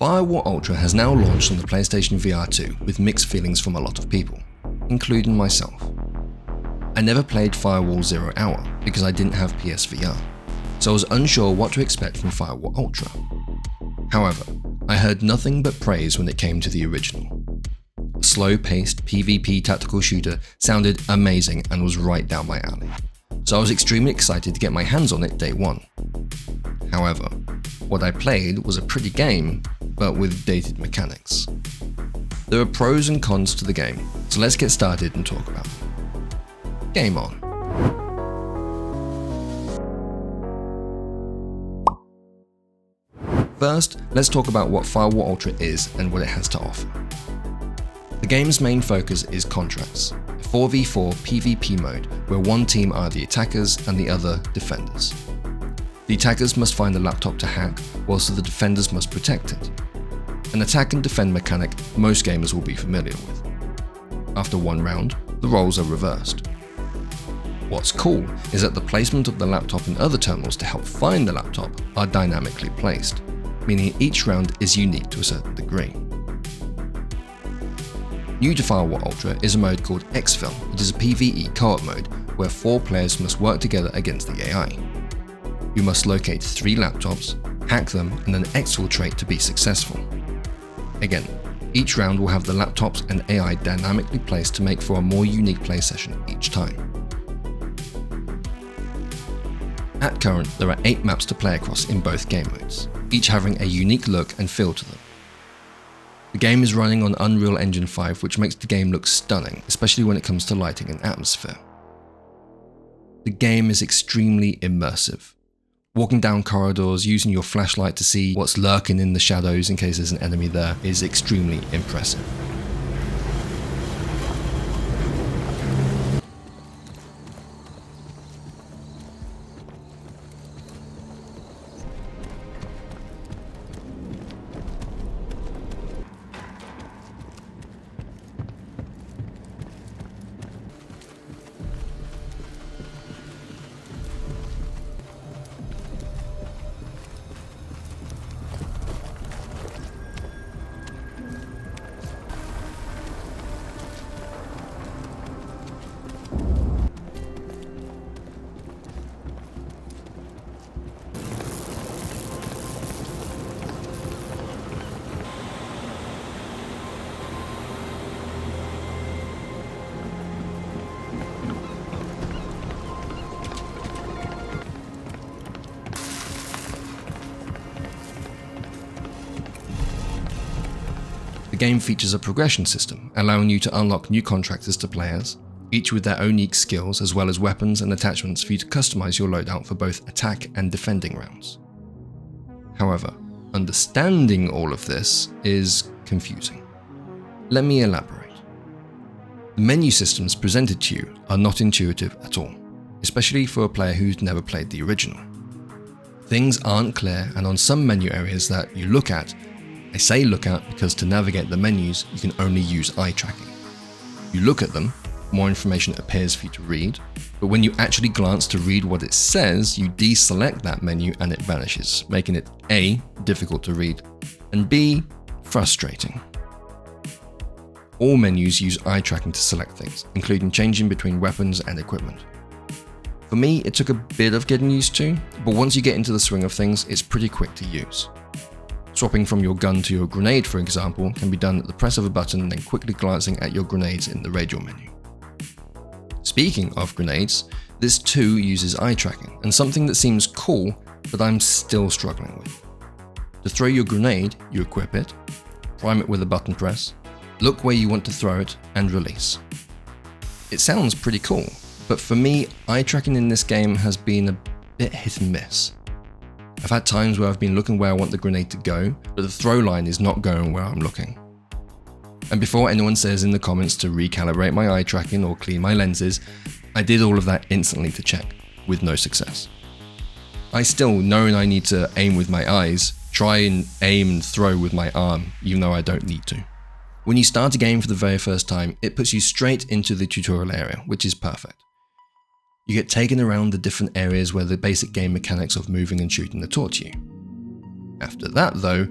Firewall Ultra has now launched on the PlayStation VR2 with mixed feelings from a lot of people, including myself. I never played Firewall 0 Hour because I didn't have PSVR, so I was unsure what to expect from Firewall Ultra. However, I heard nothing but praise when it came to the original. A slow-paced PvP tactical shooter sounded amazing and was right down my alley, so I was extremely excited to get my hands on it day one. However, what I played was a pretty game, but with dated mechanics. There are pros and cons to the game, so let's get started and talk about them. Game on. First, let's talk about what Firewall Ultra is and what it has to offer. The game's main focus is Contractors, a 4v4 PvP mode where one team are the attackers and the other defenders. The attackers must find the laptop to hack, whilst the defenders must protect it. An attack and defend mechanic most gamers will be familiar with. After one round, the roles are reversed. What's cool is that the placement of the laptop and other terminals to help find the laptop are dynamically placed, meaning each round is unique to a certain degree. New to Firewall Ultra is a mode called Exfil, which is a PvE co-op mode where 4 players must work together against the AI. You must locate 3 laptops, hack them, and then exfiltrate to be successful. Again, each round will have the laptops and AI dynamically placed to make for a more unique play session each time. At current, there are 8 maps to play across in both game modes, each having a unique look and feel to them. The game is running on Unreal Engine 5, which makes the game look stunning, especially when it comes to lighting and atmosphere. The game is extremely immersive. Walking down corridors, using your flashlight to see what's lurking in the shadows in case there's an enemy there is extremely impressive. The game features a progression system, allowing you to unlock new contractors to players, each with their own unique skills as well as weapons and attachments for you to customize your loadout for both attack and defending rounds. However, understanding all of this is confusing. Let me elaborate. The menu systems presented to you are not intuitive at all, especially for a player who's never played the original. Things aren't clear, and on some menu areas that you look at, I say look at because to navigate the menus, you can only use eye tracking. You look at them, more information appears for you to read, but when you actually glance to read what it says, you deselect that menu and it vanishes, making it A, difficult to read, and B, frustrating. All menus use eye tracking to select things, including changing between weapons and equipment. For me, it took a bit of getting used to, but once you get into the swing of things, it's pretty quick to use. Swapping from your gun to your grenade, for example, can be done at the press of a button and then quickly glancing at your grenades in the radial menu. Speaking of grenades, this too uses eye tracking, and something that seems cool, but I'm still struggling with. To throw your grenade, you equip it, prime it with a button press, look where you want to throw it, and release. It sounds pretty cool, but for me, eye tracking in this game has been a bit hit and miss. I've had times where I've been looking where I want the grenade to go, but the throw line is not going where I'm looking. And before anyone says in the comments to recalibrate my eye tracking or clean my lenses, I did all of that instantly to check, with no success. I still, knowing I need to aim with my eyes, try and aim and throw with my arm, even though I don't need to. When you start a game for the very first time, it puts you straight into the tutorial area, which is perfect. You get taken around the different areas where the basic game mechanics of moving and shooting are taught you. After that though,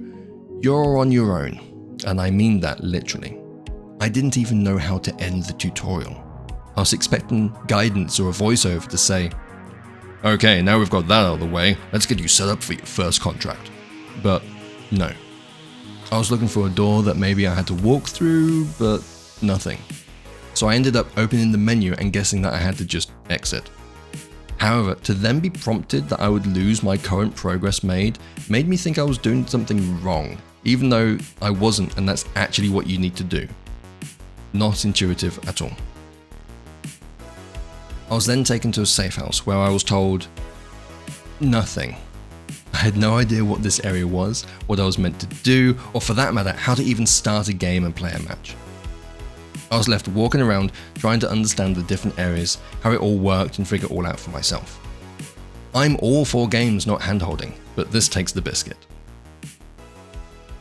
You're on your own, and I mean that literally. I didn't even know how to end the tutorial. I was expecting guidance or a voiceover to say, "Okay, now we've got that out of the way, let's get you set up for your first contract." But no. I was looking for a door that maybe I had to walk through, but nothing. So I ended up opening the menu and guessing that I had to just exit. However, to then be prompted that I would lose my current progress made me think I was doing something wrong, even though I wasn't, and that's actually what you need to do. Not intuitive at all. I was then taken to a safe house where I was told nothing. I had no idea what this area was, what I was meant to do, or for that matter, how to even start a game and play a match. I was left walking around trying to understand the different areas, how it all worked, and figure it all out for myself. I'm all for games, not handholding, but this takes the biscuit.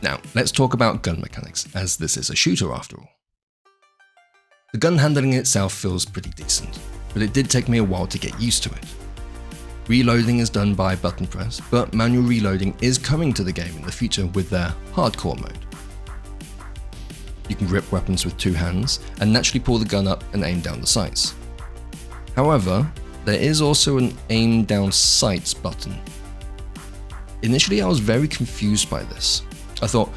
Now, let's talk about gun mechanics, as this is a shooter after all. The gun handling itself feels pretty decent, but it did take me a while to get used to it. Reloading is done by button press, but manual reloading is coming to the game in the future with their hardcore mode. You can grip weapons with two hands and naturally pull the gun up and aim down the sights. However, there is also an aim down sights button. Initially I was very confused by this. I thought,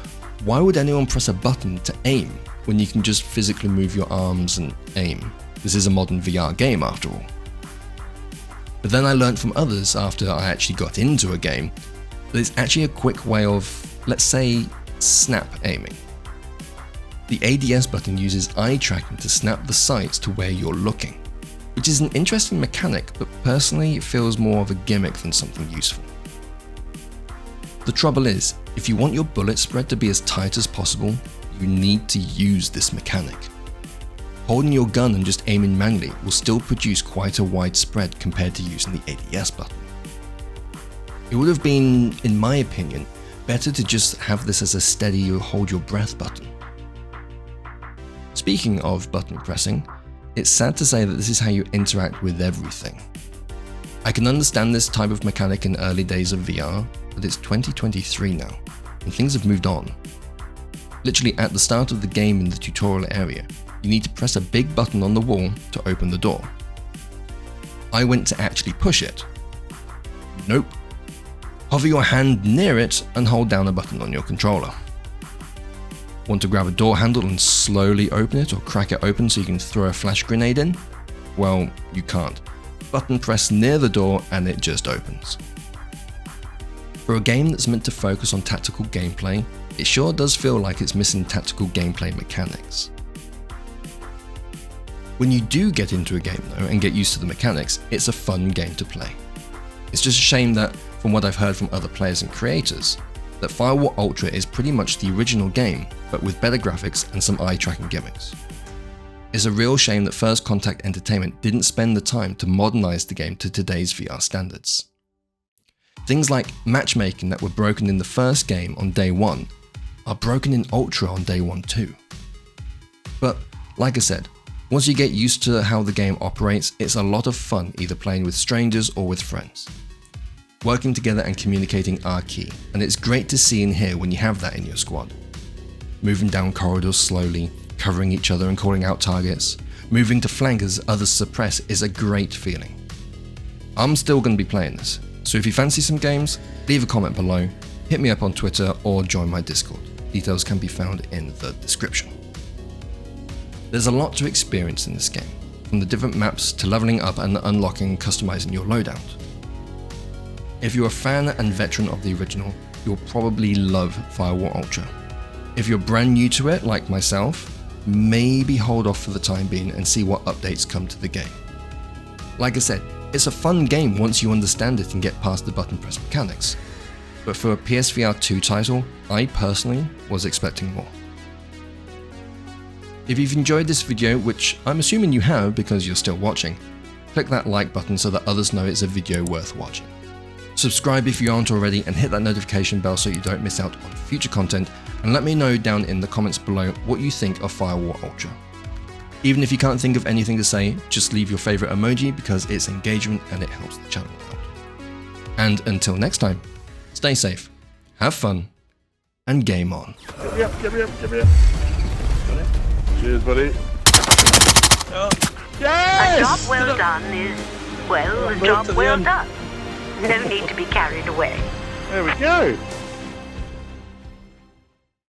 why would anyone press a button to aim when you can just physically move your arms and aim? This is a modern VR game after all. But then I learned from others after I actually got into a game that it's actually a quick way of, let's say, snap aiming. The ADS button uses eye tracking to snap the sights to where you're looking, which is an interesting mechanic, but personally it feels more of a gimmick than something useful. The trouble is, if you want your bullet spread to be as tight as possible, you need to use this mechanic. Holding your gun and just aiming manually will still produce quite a wide spread compared to using the ADS button. It would have been, in my opinion, better to just have this as a steady hold your breath button. Speaking of button pressing, it's sad to say that this is how you interact with everything. I can understand this type of mechanic in early days of VR, but it's 2023 now, and things have moved on. Literally at the start of the game in the tutorial area, you need to press a big button on the wall to open the door. I went to actually push it. Nope. Hover your hand near it and hold down a button on your controller. Want to grab a door handle and slowly open it or crack it open so you can throw a flash grenade in? Well, you can't. Button press near the door and it just opens. For a game that's meant to focus on tactical gameplay, it sure does feel like it's missing tactical gameplay mechanics. When you do get into a game though and get used to the mechanics, it's a fun game to play. It's just a shame that, from what I've heard from other players and creators, that Firewall Ultra is pretty much the original game, but with better graphics and some eye-tracking gimmicks. It's a real shame that First Contact Entertainment didn't spend the time to modernize the game to today's VR standards. Things like matchmaking that were broken in the first game on day 1 are broken in Ultra on day 1 too. But, like I said, once you get used to how the game operates, it's a lot of fun either playing with strangers or with friends. Working together and communicating are key, and it's great to see and hear when you have that in your squad. Moving down corridors slowly, covering each other and calling out targets, moving to flank as others suppress is a great feeling. I'm still going to be playing this, so if you fancy some games, leave a comment below, hit me up on Twitter or join my Discord. Details can be found in the description. There's a lot to experience in this game, from the different maps to leveling up and unlocking and customizing your loadout. If you're a fan and veteran of the original, you'll probably love Firewall Ultra. If you're brand new to it, like myself, maybe hold off for the time being and see what updates come to the game. Like I said, it's a fun game once you understand it and get past the button press mechanics. But for a PSVR2 title, I personally was expecting more. If you've enjoyed this video, which I'm assuming you have because you're still watching, click that like button so that others know it's a video worth watching. Subscribe if you aren't already and hit that notification bell so you don't miss out on future content, and let me know down in the comments below what you think of Firewall Ultra. Even if you can't think of anything to say, just leave your favourite emoji because it's engagement and it helps the channel out. And until next time, stay safe, have fun, and game on. Get me up, get me up, get me up. Cheers, buddy. Oh. Yes! A job well done is, well, a job well done. No need to be carried away. There we go.